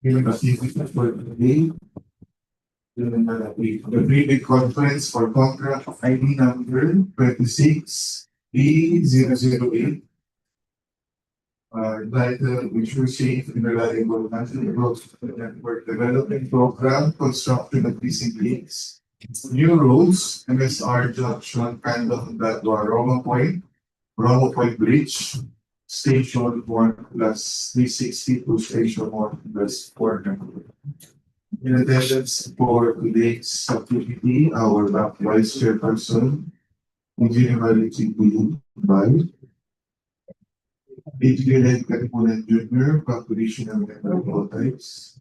Hearing activities for today. The briefing conference for contract ID number 26B008. Entitled Ensure Safe and Reliable National Road Network Development Program, Construction of Missing Links, New Roads, MSR Junction, CANDA-HONDAGUA-ROMA Roma Point Bridge, Station 1 plus 360 to Station 1 plus 400. In attendance for today's activity, our Vice Chairperson, Engineer Dpwh, Engineer Katipunan Jr., Corporation of Member Types,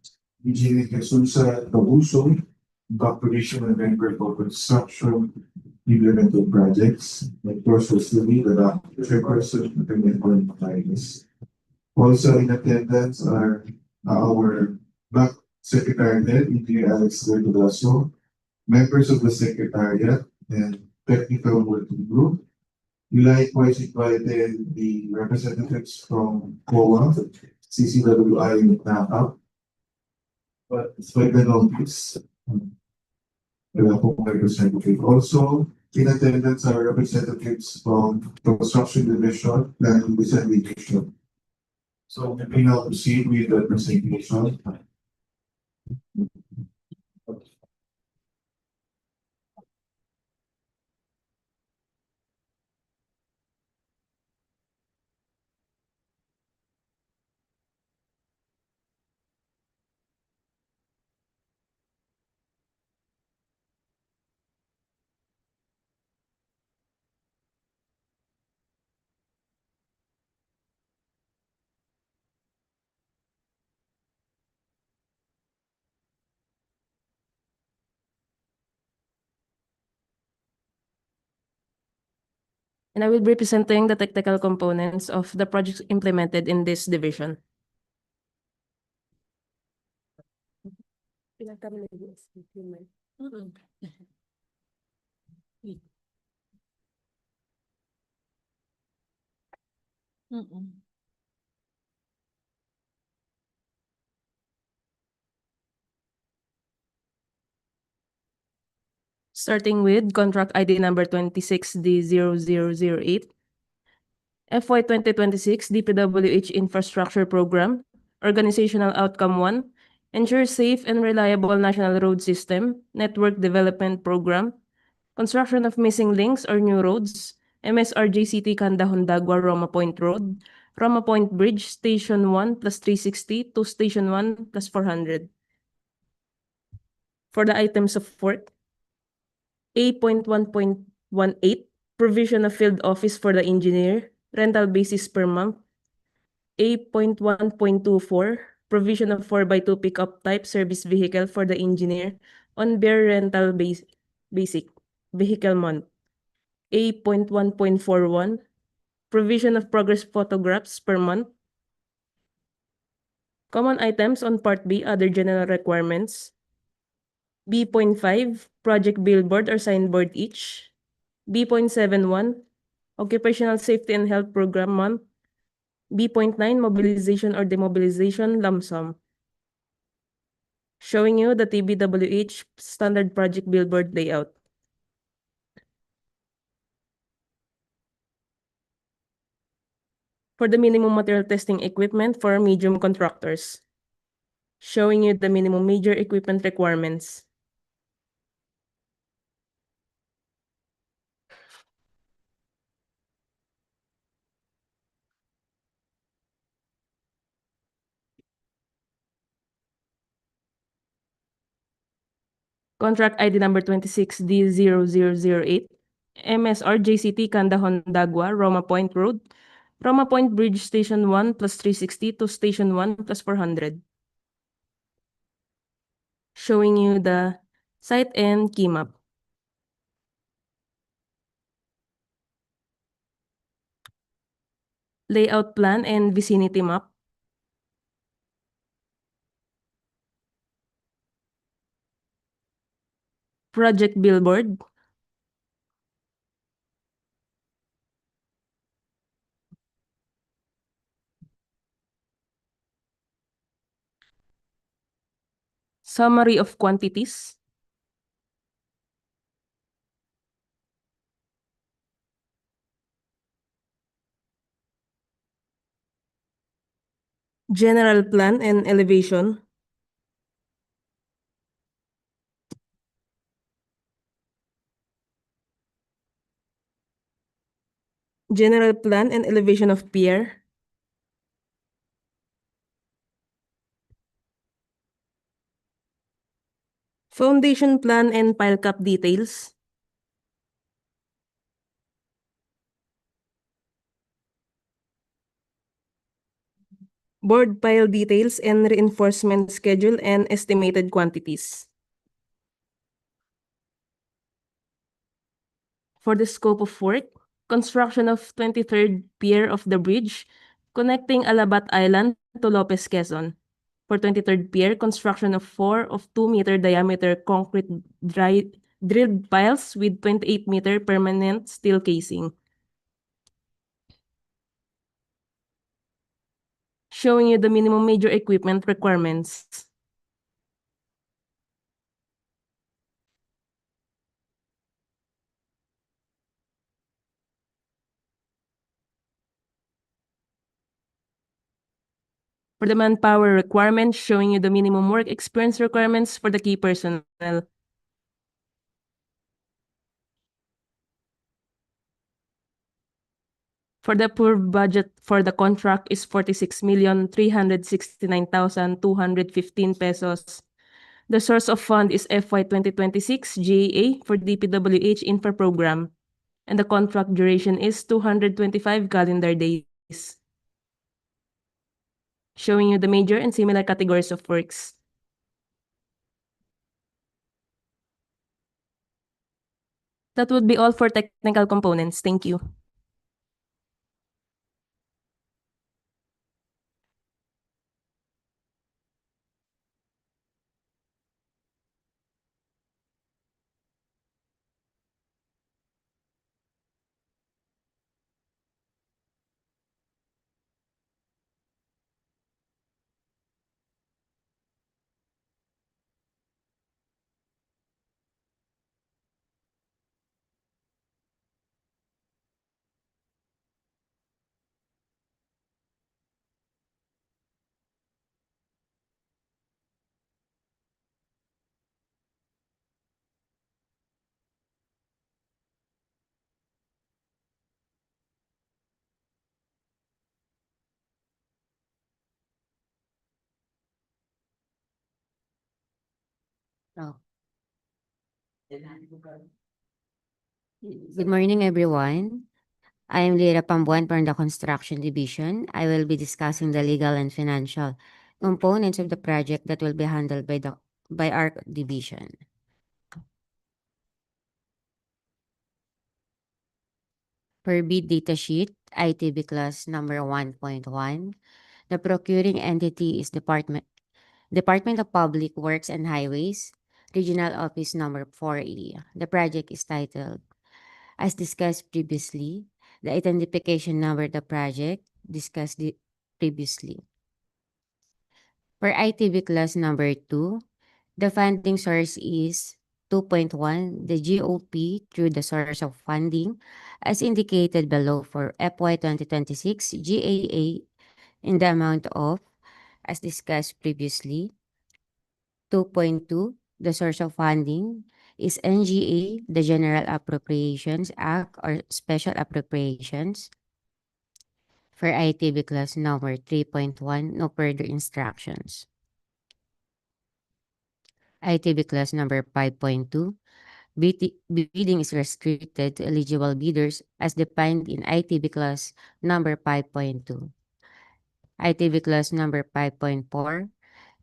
Engineer Jesusa Tabuso, Corporation of Member for Construction, Developmental Projects, and Process to be the Chairperson of the Member Types. Also in attendance are our back Secretariat, Engineer Alex Vertulaso, members of the Secretariat and Technical Working Group. We likewise invited the representatives from COA, CCWI, and NACAP. But despite the notice, wala pong representative. Also, in attendance are representatives from Construction Division and Design Division. So we now proceed with the presentation. And I will be presenting the technical components of the projects implemented in this division. Starting with contract ID number 26D0008, FY 2026 Dpwh Infrastructure Program, Organizational Outcome 1, Ensure Safe and Reliable National Road System, Network Development Program, Construction of Missing Links or New Roads, MSRJCT CANDA-HONDAGUA-ROMA Point Road, Roma Point Bridge, Station 1 plus 360 to Station 1 plus 400. For the items of work, A.1.18, provision of field office for the engineer, rental basis per month. A.1.24, provision of 4x2 pickup type service vehicle for the engineer on bare rental basic vehicle month. A.1.41, provision of progress photographs per month. Common items on Part B, other general requirements. B.5, project billboard or signboard each. B.71, occupational safety and health program month. B.9, mobilization or demobilization lump sum. Showing you the TBWH standard project billboard layout. For the minimum material testing equipment for medium contractors. Showing you the minimum major equipment requirements. Contract ID number 26D0008, MSRJCT CANDA-HONDAGUA-ROMA Point Road, Roma Point Bridge Station 1 plus 360 to Station 1 plus 400. Showing you the site and key map. Layout plan and vicinity map. Project billboard. Summary of quantities. General plan and elevation. General plan and elevation of pier. Foundation plan and pile cap details. Board pile details and reinforcement schedule and estimated quantities. For the scope of work, construction of 23rd pier of the bridge connecting Alabat Island to Lopez, Quezon. For 23rd pier, construction of 4 of 2-meter diameter concrete drilled piles with 28-meter permanent steel casing. Showing you the minimum major equipment requirements. For the manpower requirements, showing you the minimum work experience requirements for the key personnel. For the approved budget for the contract is 46,369,215 pesos. The source of fund is FY 2026 GAA for DPWH Infra Program, and the contract duration is 225 calendar days. Showing you the major and similar categories of works. That would be all for technical components. Thank you. Oh. Good morning, everyone. I am Lyra Pambuan from the Construction Division. I will be discussing the legal and financial components of the project that will be handled by our division. Per bid data sheet, ITB class number 1.1, the procuring entity is Department of Public Works and Highways, Regional Office number 4E. The project is titled, as discussed previously, the identification number of the project discussed previously. For ITB class number 2, the funding source is 2.1, the GOP through the source of funding, as indicated below for FY 2026 GAA in the amount of, as discussed previously, 2.2, the source of funding is NGA, the General Appropriations Act or Special Appropriations. For ITB class number 3.1, no further instructions. ITB class number 5.2, bidding is restricted to eligible bidders as defined in ITB class number 5.2. ITB class number 5.4,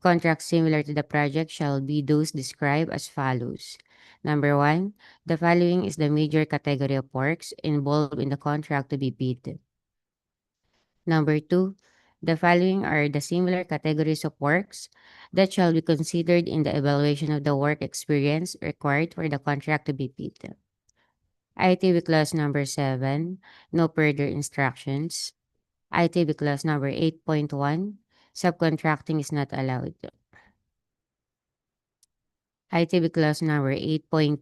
contracts similar to the project shall be those described as follows. Number 1, the following is the major category of works involved in the contract to be bid. Number 2, the following are the similar categories of works that shall be considered in the evaluation of the work experience required for the contract to be bid. ITB class number 7, no further instructions. ITB class number 8.1, subcontracting is not allowed. ITB clause number 8.3,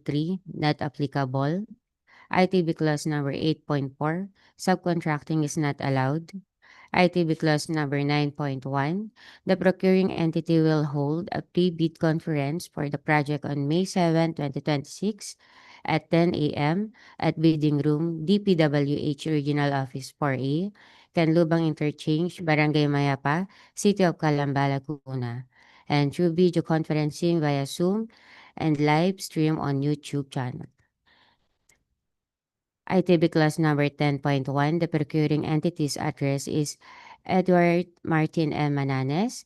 not applicable. ITB clause number 8.4, subcontracting is not allowed. ITB clause number 9.1, the procuring entity will hold a pre-bid conference for the project on May 7, 2026 at 10 a.m. at Bidding Room, Dpwh Regional Office 4A, Canlubang Interchange, Barangay Mayapa, City of Calamba, Laguna, and through video conferencing via Zoom and live stream on YouTube channel. ITB clause number 10.1, the procuring entity's address is Edward Martin M. Mananes,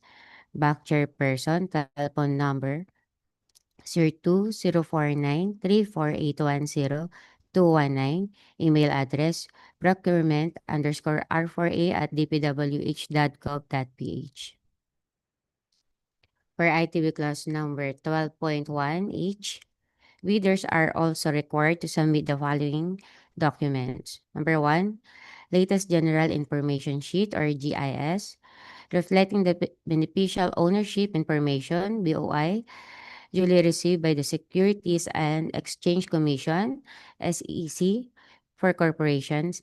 back chairperson, telephone number 02-049-34810-219, email address procurement_r4a@dpwh.gov.ph. For ITB clause number 12.1H, bidders are also required to submit the following documents. Number 1, latest General Information Sheet or GIS, reflecting the beneficial ownership information, BOI, duly received by the Securities and Exchange Commission, SEC, for corporations.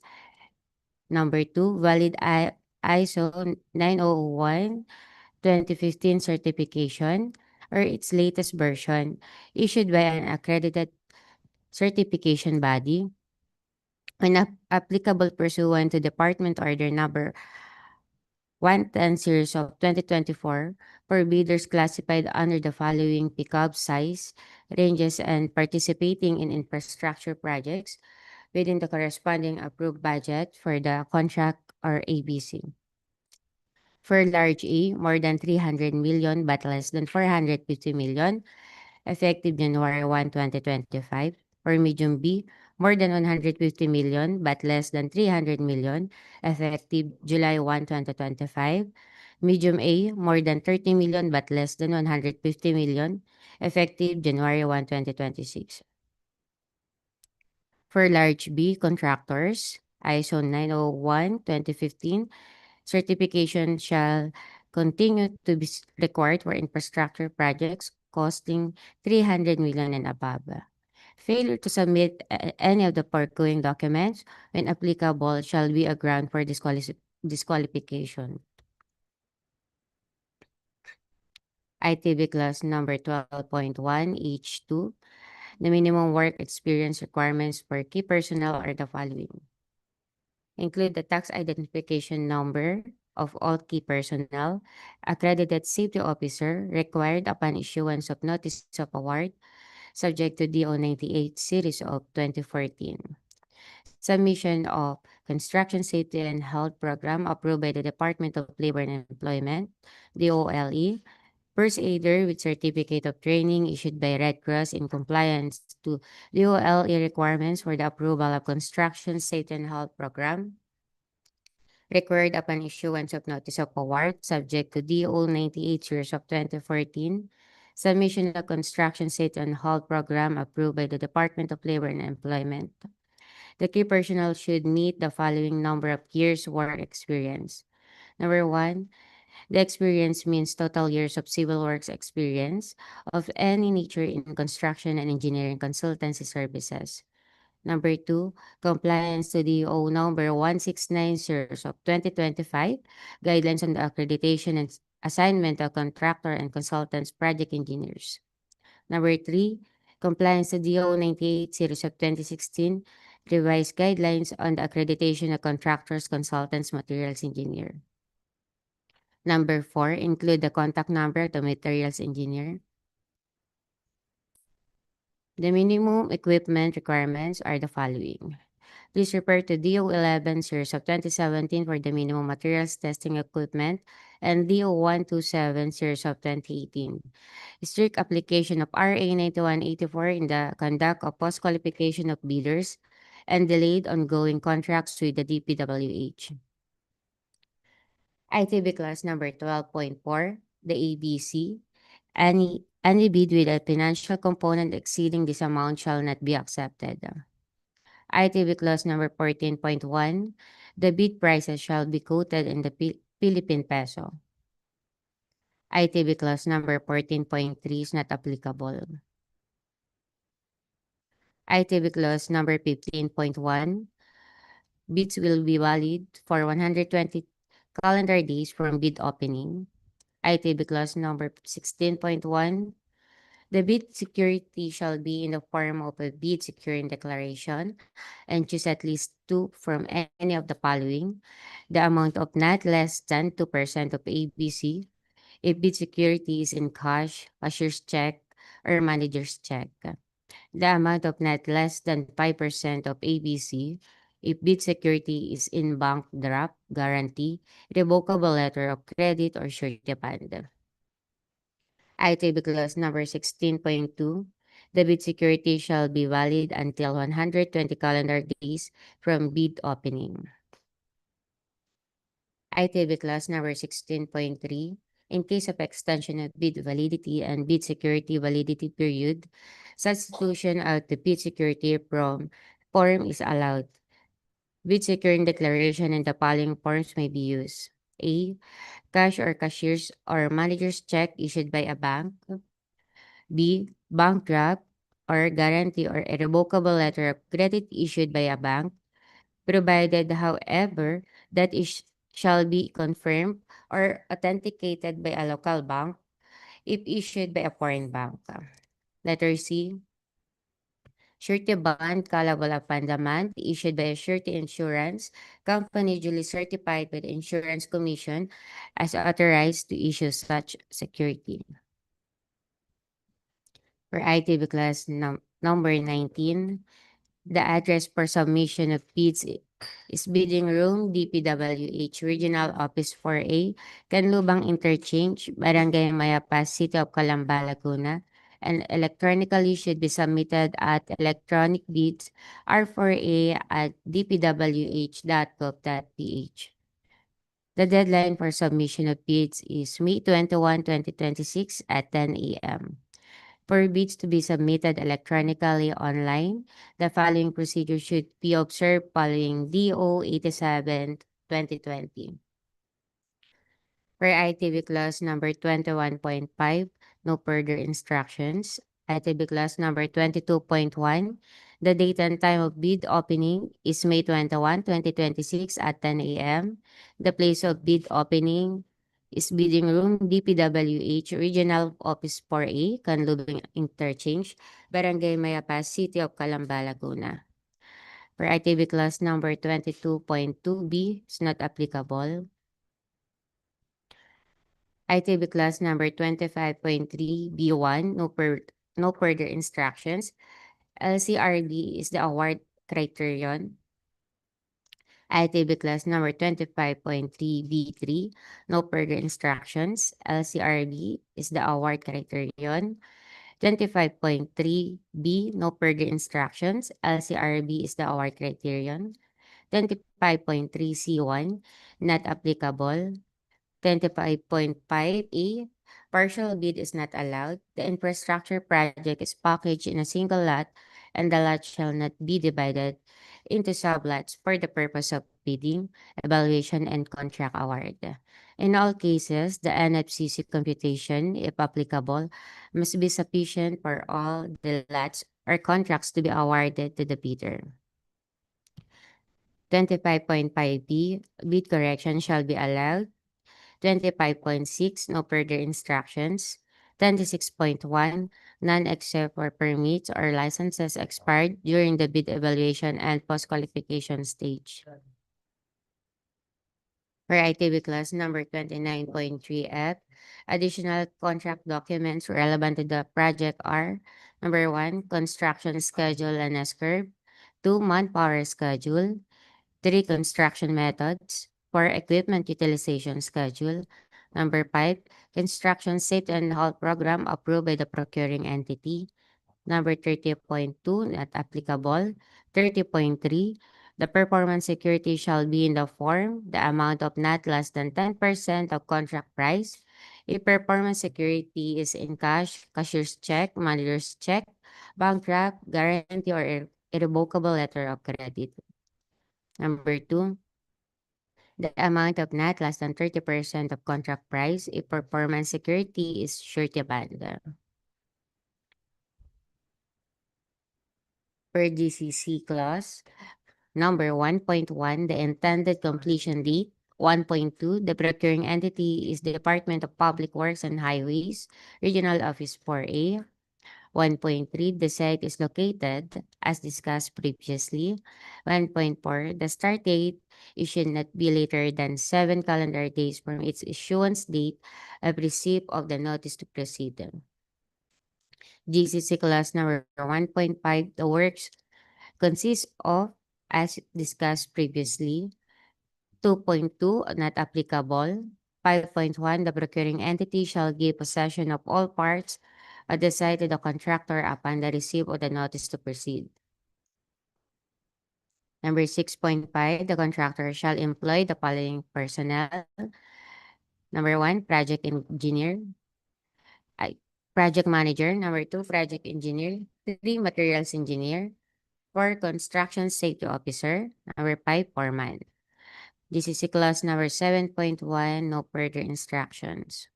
Number 2, valid ISO 9001-2015 certification or its latest version issued by an accredited certification body when applicable pursuant to Department Order number 110 series of 2024 for bidders classified under the following pickup size ranges and participating in infrastructure projects within the corresponding approved budget for the contract or ABC. For large A, more than 300 million but less than 450 million, effective January 1, 2025. For medium B, more than 150 million but less than 300 million, effective July 1, 2025. Medium A, more than 30 million but less than 150 million, effective January 1, 2026. For large B contractors, ISO 901-2015, certification shall continue to be required for infrastructure projects costing 300 million and above. Failure to submit any of the foregoing documents, when applicable, shall be a ground for disqualification. ITB clause number 12.1 H2, the minimum work experience requirements for key personnel are the following. Include the tax identification number of all key personnel, accredited safety officer required upon issuance of notice of award, subject to DO 98 series of 2014. Submission of Construction Safety and Health Program approved by the Department of Labor and Employment, DOLE, first aider with certificate of training issued by Red Cross in compliance to DOLE requirements for the approval of Construction Safety and Health Program, required upon issuance of notice of award, subject to DO 98 series of 2014, submission of Construction Safety and Health Program approved by the Department of Labor and Employment. The key personnel should meet the following number of years work experience. Number 1, the experience means total years of civil works experience of any nature in construction and engineering consultancy services. Number 2, compliance to DO number 169 series of 2025, guidelines on the accreditation and assignment of contractor and consultants project engineers. Number 3, compliance to DO 98 series of 2016, revised guidelines on the accreditation of contractors, consultants, materials engineer. Number 4, include the contact number of the materials engineer. The minimum equipment requirements are the following. Please refer to DO 11 series of 2017 for the minimum materials testing equipment and DO 127 series of 2018. Strict application of RA 9184 in the conduct of post-qualification of bidders and delayed ongoing contracts with the DPWH. ITB class number 12.4, the ABC. Any bid with a financial component exceeding this amount shall not be accepted. ITB clause number 14.1, the bid prices shall be quoted in the Philippine peso. ITB clause number 14.3 is not applicable. ITB clause number 15.1, bids will be valid for 120 calendar days from bid opening. ITB clause number 16.1, the bid security shall be in the form of a bid securing declaration and choose at least two from any of the following. The amount of not less than 2% of ABC if bid security is in cash, cashier's check, or manager's check. The amount of not less than 5% of ABC if bid security is in bank draft, guarantee, revocable letter of credit, or surety bond. ITB clause number 16.2, the bid security shall be valid until 120 calendar days from bid opening. ITB clause number 16.3, in case of extension of bid validity and bid security validity period, substitution of the bid security from form is allowed. Bid securing declaration in the following forms may be used. A. Cash or cashier's or manager's check issued by a bank. B. Bank draft or guarantee or irrevocable letter of credit issued by a bank, provided, however, that it shall be confirmed or authenticated by a local bank if issued by a foreign bank. Letter C. Surety bond callable upon demand issued by a surety insurance company duly certified by the Insurance Commission as authorized to issue such security. For ITB class number 19, the address for submission of bids is Bidding Room, Dpwh, Regional Office 4A, Canlubang Interchange, Barangay Mayapas, City of Calamba, Laguna, and electronically should be submitted at electronic bids r4a at dpwh.gov.ph. The deadline for submission of bids is May 21, 2026 at 10 a.m. For bids to be submitted electronically online, the following procedure should be observed following DO 87/2020. For ITB clause number 21.5, no further instructions. ITB clause number 22.1, the date and time of bid opening is May 21, 2026 at 10 a.m. The place of bid opening is Bidding Room, DPWH, Regional Office 4A, Canlubang Interchange, Barangay Mayapas, City of Calamba, Laguna. For ITB clause number 22.2B is not applicable. ITB class number 25.3B1, no further instructions. LCRD is the award criterion. ITB class number 25.3B3, no further instructions. LCRD is the award criterion. 25.3B, no further instructions. LCRB is the award criterion. 25.3C1, not applicable. 25.5A, partial bid is not allowed. The infrastructure project is packaged in a single lot, and the lot shall not be divided into sublots for the purpose of bidding, evaluation, and contract award. In all cases, the NFCC computation, if applicable, must be sufficient for all the lots or contracts to be awarded to the bidder. 25.5B, bid correction shall be allowed. 25.6, no further instructions. 26.1, none except for permits or licenses expired during the bid evaluation and post-qualification stage. For ITB class number 29.3F, additional contract documents relevant to the project are: number 1, construction schedule and S-curve; 2, manpower schedule; 3, construction methods; 4, equipment utilization schedule; number 5, construction safety and health program approved by the procuring entity; number 30.2, not applicable; 30.3, the performance security shall be in the form, the amount of not less than 10% of contract price. If performance security is in cash, cashier's check, manager's check, bank draft, guarantee, or irrevocable letter of credit. Number 2, the amount of not less than 30% of contract price if performance security is surety bond. Per GCC clause number 1.1, the intended completion date. 1.2, the procuring entity is the Department of Public Works and Highways, Regional Office 4A. 1.3, the site is located, as discussed previously. 1.4, the start date, it should not be later than 7 calendar days from its issuance date of receipt of the notice to proceed. GCC clause number 1.5, the works consists of, as discussed previously. 2.2, not applicable. 5.1, the procuring entity shall give possession of all parts of the site to the contractor upon the receipt of the notice to proceed. Number 6.5, the contractor shall employ the following personnel. Number 1, project engineer. Project manager. Number 2, project engineer. 3, materials engineer. 4, construction safety officer. Number 5, foreman. GCC clause number 7.1, no further instructions.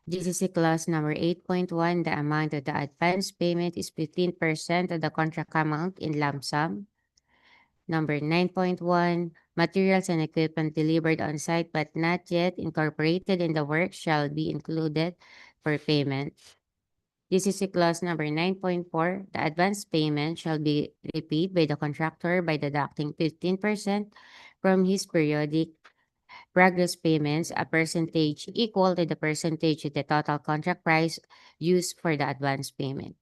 GCC clause number 8.1, the amount of the advance payment is 15% of the contract amount in lump sum. Number 9.1, materials and equipment delivered on site but not yet incorporated in the work shall be included for payment. GCC clause number 9.4, the advance payment shall be repaid by the contractor by deducting 15% from his periodic progress payments, a percentage equal to the percentage of the total contract price used for the advance payment.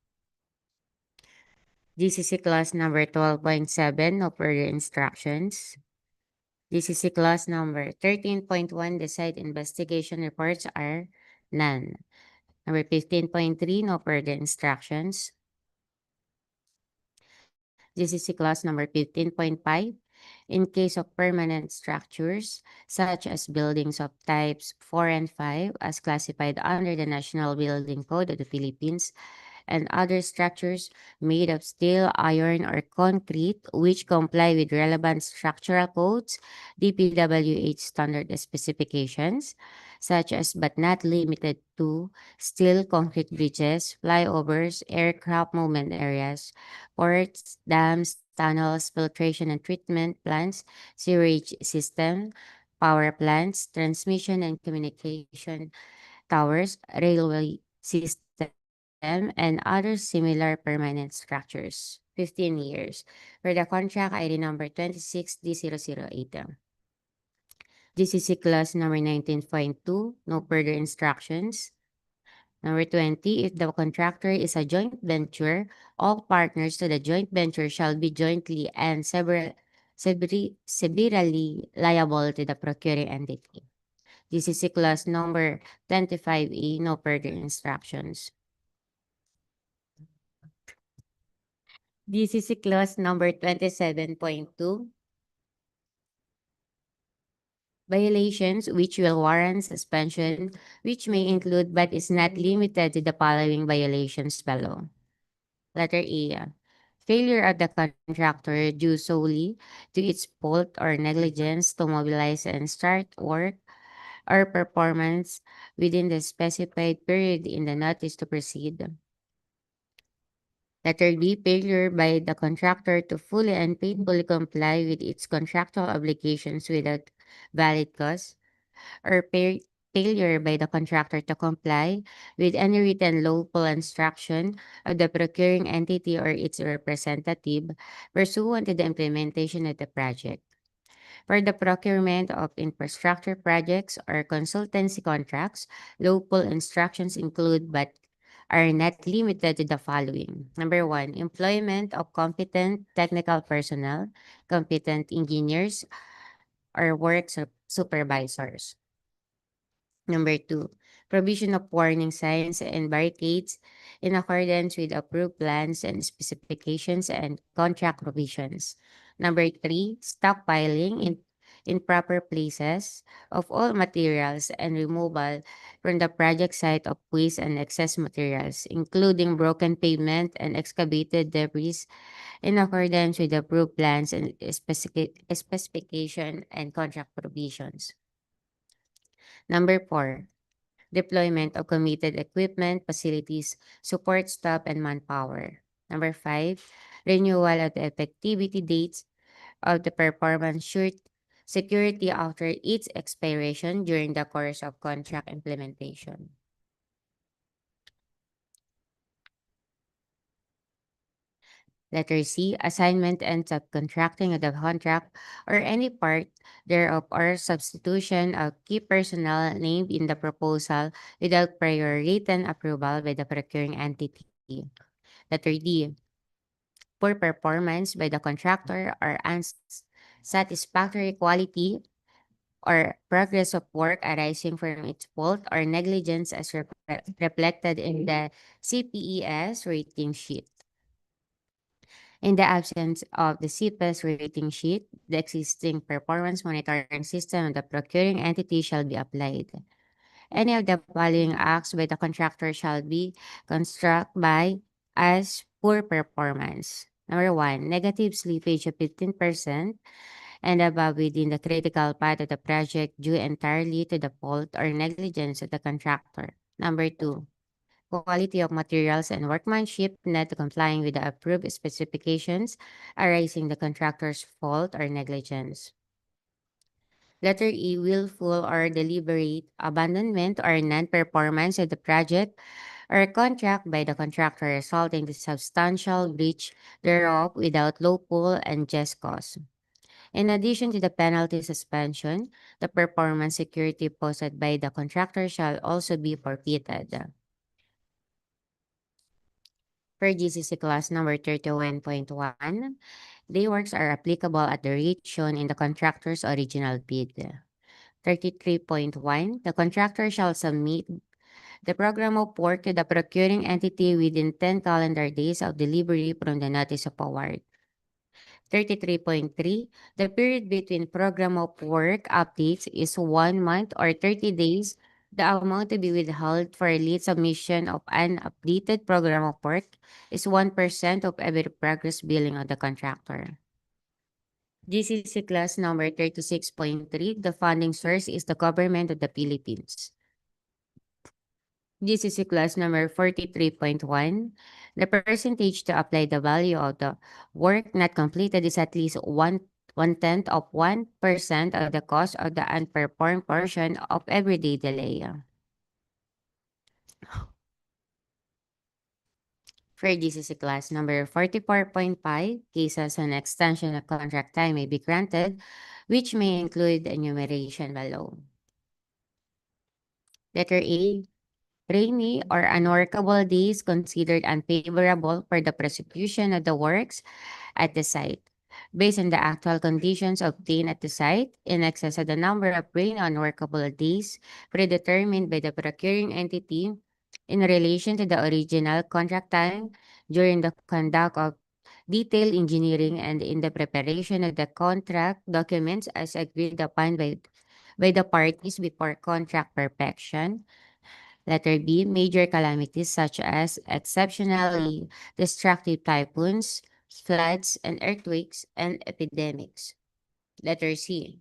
GCC clause number 12.7, no further instructions. GCC clause number 13.1, the site investigation reports are none. Number 15.3, no further instructions. GCC clause number 15.5, in case of permanent structures, such as buildings of types 4 and 5 as classified under the National Building Code of the Philippines, and other structures made of steel, iron, or concrete which comply with relevant structural codes, Dpwh standard specifications, such as but not limited to steel, concrete bridges, flyovers, aircraft movement areas, ports, dams, tunnels, filtration and treatment plants, sewerage system, power plants, transmission and communication towers, railway system, and other similar permanent structures. 15 years. For the contract ID number 26D008. GCC clause number 19.2, no further instructions. Number 20, if the contractor is a joint venture, all partners to the joint venture shall be jointly and severally liable to the procuring entity. GCC clause number 25E, no further instructions. GCC clause number 27.2, violations which will warrant suspension, which may include but is not limited to the following violations below. Letter A. Failure of the contractor due solely to its fault or negligence to mobilize and start work or performance within the specified period in the notice to proceed. Letter B. Failure by the contractor to fully and faithfully comply with its contractual obligations without valid cause, or failure by the contractor to comply with any written lawful instruction of the procuring entity or its representative pursuant to the implementation of the project. For the procurement of infrastructure projects or consultancy contracts, lawful instructions include but are not limited to the following. Number 1, employment of competent technical personnel, competent engineers, or work supervisors. Number 2, provision of warning signs and barricades in accordance with approved plans and specifications and contract provisions. Number 3, stockpiling in proper places of all materials and removal from the project site of waste and excess materials, including broken pavement and excavated debris in accordance with approved plans and specification and contract provisions. Number 4, deployment of committed equipment, facilities, support staff, and manpower. Number 5, renewal of the effectivity dates of the performance shoot security after its expiration during the course of contract implementation. Letter C, assignment and subcontracting of the contract or any part thereof or substitution of key personnel named in the proposal without prior written approval by the procuring entity. Letter D, poor performance by the contractor or unsatisfactory quality or progress of work arising from its fault or negligence as reflected in the CPES rating sheet. In the absence of the CPES rating sheet, the existing performance monitoring system of the procuring entity shall be applied. Any of the following acts by the contractor shall be construed by as poor performance. Number 1, negative slippage of 15% and above within the critical path of the project due entirely to the fault or negligence of the contractor. Number 2, quality of materials and workmanship not complying with the approved specifications arising the contractor's fault or negligence. Letter E, willful or deliberate abandonment or non-performance of the project or contract by the contractor resulting in substantial breach thereof without lawful and just cause. In addition to the penalty suspension, the performance security posted by the contractor shall also be forfeited. Per GCC class number 31.1, day works are applicable at the rate shown in the contractor's original bid. 33.1, the contractor shall submit the program of work to the procuring entity within 10 calendar days of delivery from the notice of award. 33.3, the period between program of work updates is 1 month or 30 days. The amount to be withheld for late submission of an updated program of work is 1% of every progress billing of the contractor. GCC class number 36.3, the funding source is the government of the Philippines. GCC class number 43.1, the percentage to apply the value of the work not completed is at least one-tenth of 1% of the cost of the unperformed portion of everyday delay. For GCC class number 44.5, cases on extension of contract time may be granted, which may include the enumeration below. Letter A, rainy or unworkable days considered unfavorable for the prosecution of the works at the site. Based on the actual conditions obtained at the site, in excess of the number of rainy unworkable days predetermined by the procuring entity in relation to the original contract time during the conduct of detailed engineering and in the preparation of the contract documents as agreed upon by the parties before contract perfection. Letter B, major calamities such as exceptionally destructive typhoons, floods, and earthquakes, and epidemics. Letter C,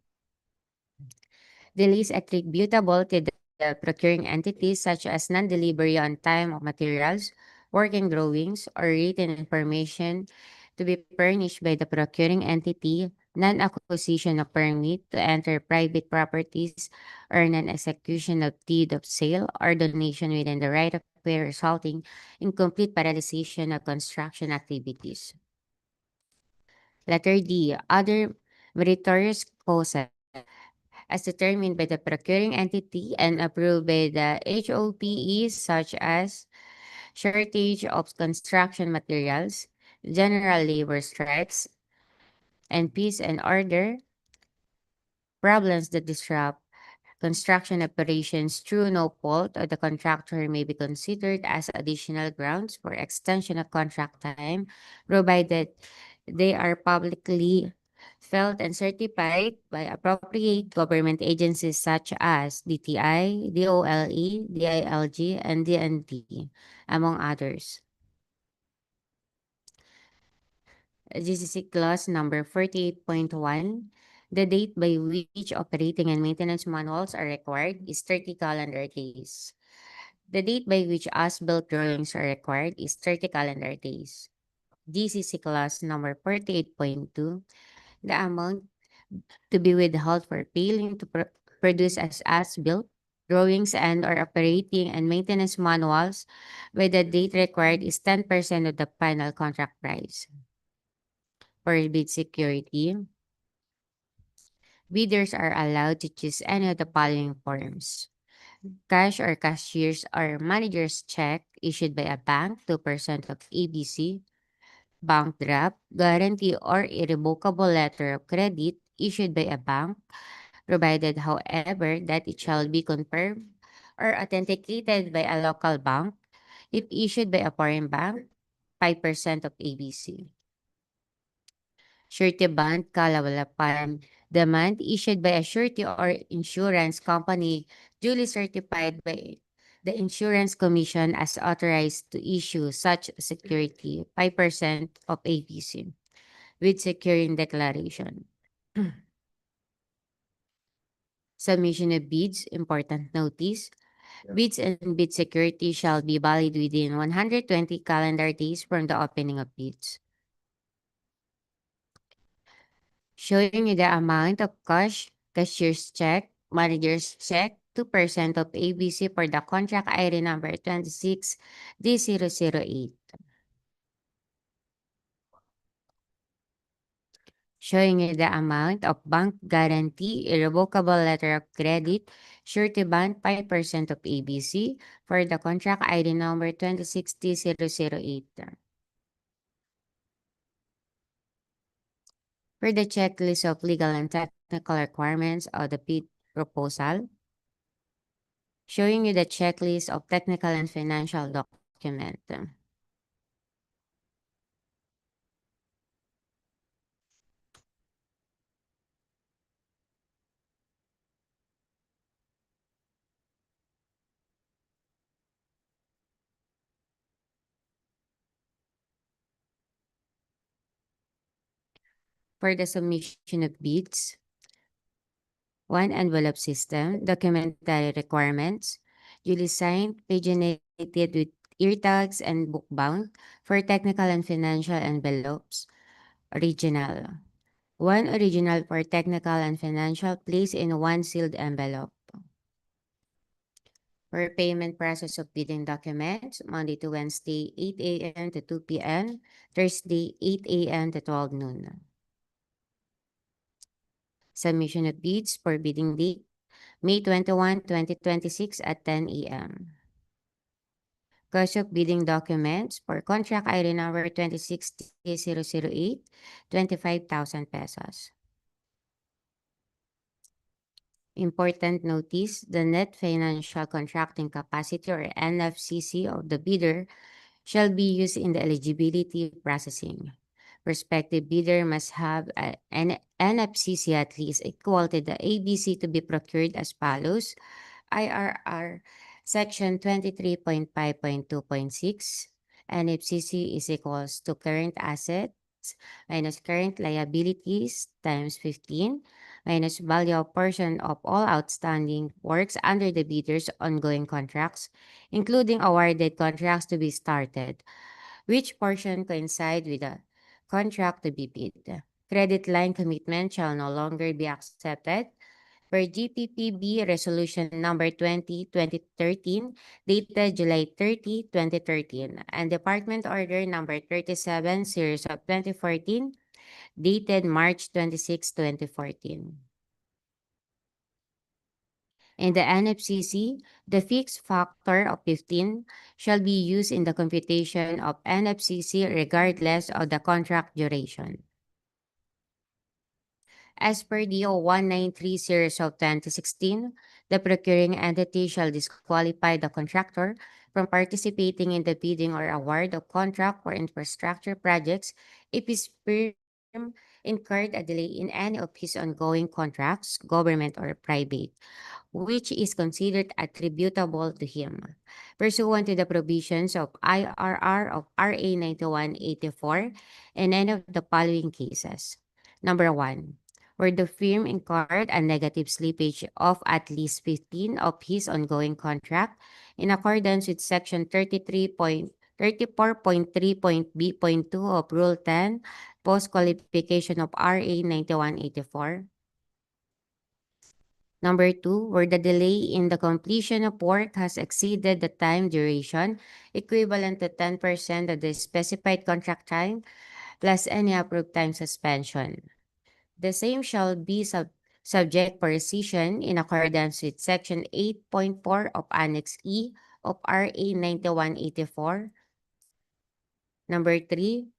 delays attributable to the procuring entities such as non-delivery on time of materials, working drawings, or written information to be furnished by the procuring entity, non-acquisition of permit to enter private properties, or non-execution of deed of sale or donation within the right of way resulting in complete paralyzation of construction activities. Letter D, other meritorious causes as determined by the procuring entity and approved by the HOPEs such as shortage of construction materials, general labor strikes, and peace and order, problems that disrupt construction operations through no fault of the contractor may be considered as additional grounds for extension of contract time, provided they are publicly felt and certified by appropriate government agencies such as DTI, DOLE, DILG, and DND, among others. GCC clause number 48.1, the date by which operating and maintenance manuals are required is 30 calendar days. The date by which as-built drawings are required is 30 calendar days. DCC clause number 48.2, the amount to be withheld for failing to produce as-built drawings and or operating and maintenance manuals by the date required is 10% of the final contract price. For bid security, bidders are allowed to choose any of the following forms: cash or cashier's or manager's check issued by a bank, 2% of ABC; bank draft, guarantee or irrevocable letter of credit issued by a bank, provided however that it shall be confirmed or authenticated by a local bank. If issued by a foreign bank, 5% of ABC. Surety bond kalawalapan demand issued by a surety or insurance company duly certified by the Insurance Commission as authorized to issue such security, 5% of ABC, with securing declaration. Submission of bids, important notice. Bids and bid security shall be valid within 120 calendar days from the opening of bids. Showing you the amount of cash, cashier's check, manager's check, 2% of ABC for the contract ID number 26D008. Showing you the amount of bank guarantee, irrevocable letter of credit, surety bond, 5% of ABC for the contract ID number 26D008. For the checklist of legal and technical requirements of the bid proposal, showing you the checklist of technical and financial document. For the submission of bids, one envelope system, documentary requirements, duly signed, paginated with ear tags and book bound for technical and financial envelopes, original. One original for technical and financial placed in one sealed envelope. For payment process of bidding documents, Monday to Wednesday, 8 a.m. to 2 p.m., Thursday, 8 a.m. to 12 noon. Submission of bids for bidding date, May 21, 2026 at 10 a.m. Cost of bidding documents for contract ID number 26D008, 25,000 pesos. Important notice, the net financial contracting capacity or NFCC of the bidder shall be used in the eligibility processing. Prospective bidder must have an NFCC at least equal to the ABC to be procured as follows: IRR Section 23.5.2.6, NFCC is equals to current assets minus current liabilities times 15 minus value of portion of all outstanding works under the bidder's ongoing contracts, including awarded contracts to be started, which portion coincide with the contract to be bid. Credit line commitment shall no longer be accepted per GPPB Resolution Number 20-2013, dated July 30, 2013, and Department Order Number 37, Series of 2014, dated March 26, 2014. In the NFCC, the fixed factor of 15 shall be used in the computation of NFCC regardless of the contract duration. As per DO 193 series of 2016, the procuring entity shall disqualify the contractor from participating in the bidding or award of contract for infrastructure projects if his firm incurred a delay in any of his ongoing contracts, government or private, which is considered attributable to him, pursuant to the provisions of IRR of RA 9184 in any of the following cases. Number 1, where the firm incurred a negative slippage of at least 15 of his ongoing contract in accordance with Section 33.34 34.3.B.2 of Rule 10, post-qualification of RA 9184. Number 2, where the delay in the completion of work has exceeded the time duration equivalent to 10% of the specified contract time plus any approved time suspension. The same shall be subject for rescission in accordance with Section 8.4 of Annex E of RA 9184. Number 3,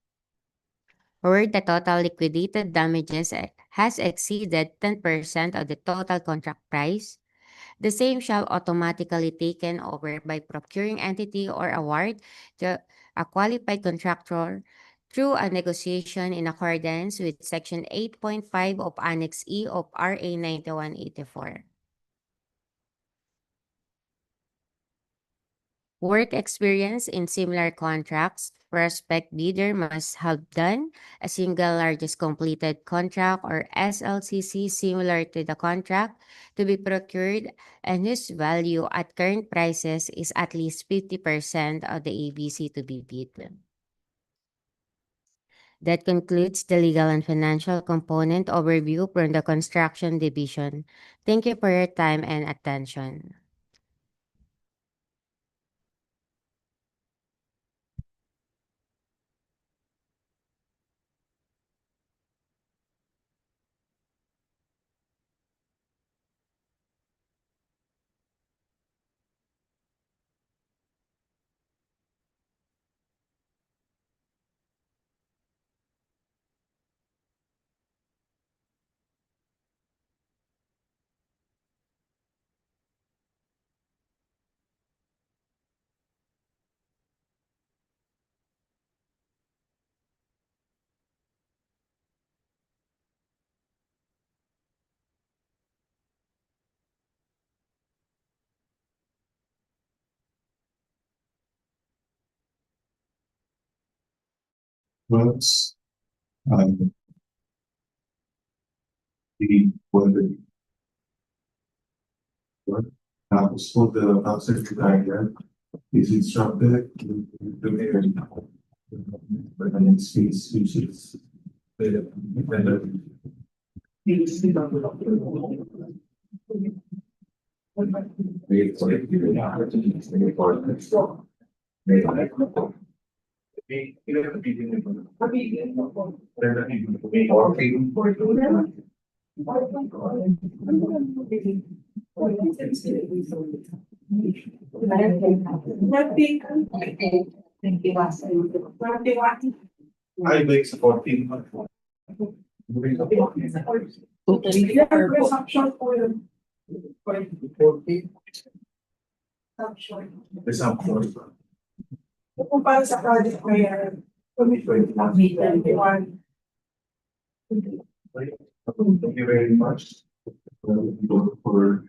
where the total liquidated damages has exceeded 10% of the total contract price, the same shall automatically taken over by procuring entity or award to a qualified contractor through a negotiation in accordance with Section 8.5 of Annex E of RA 9184. Work experience in similar contracts, prospect bidder must have done a single largest completed contract or SLCC similar to the contract to be procured and whose value at current prices is at least 50% of the ABC to be bid. That concludes the legal and financial component overview from the construction division. Thank you for your time and attention. Once, the whether work, tapos po the secretary is instructed to the mayor for the next phase, which is the I make supporting. Kung para sa project na yan, commitment na 21. Thank you very much for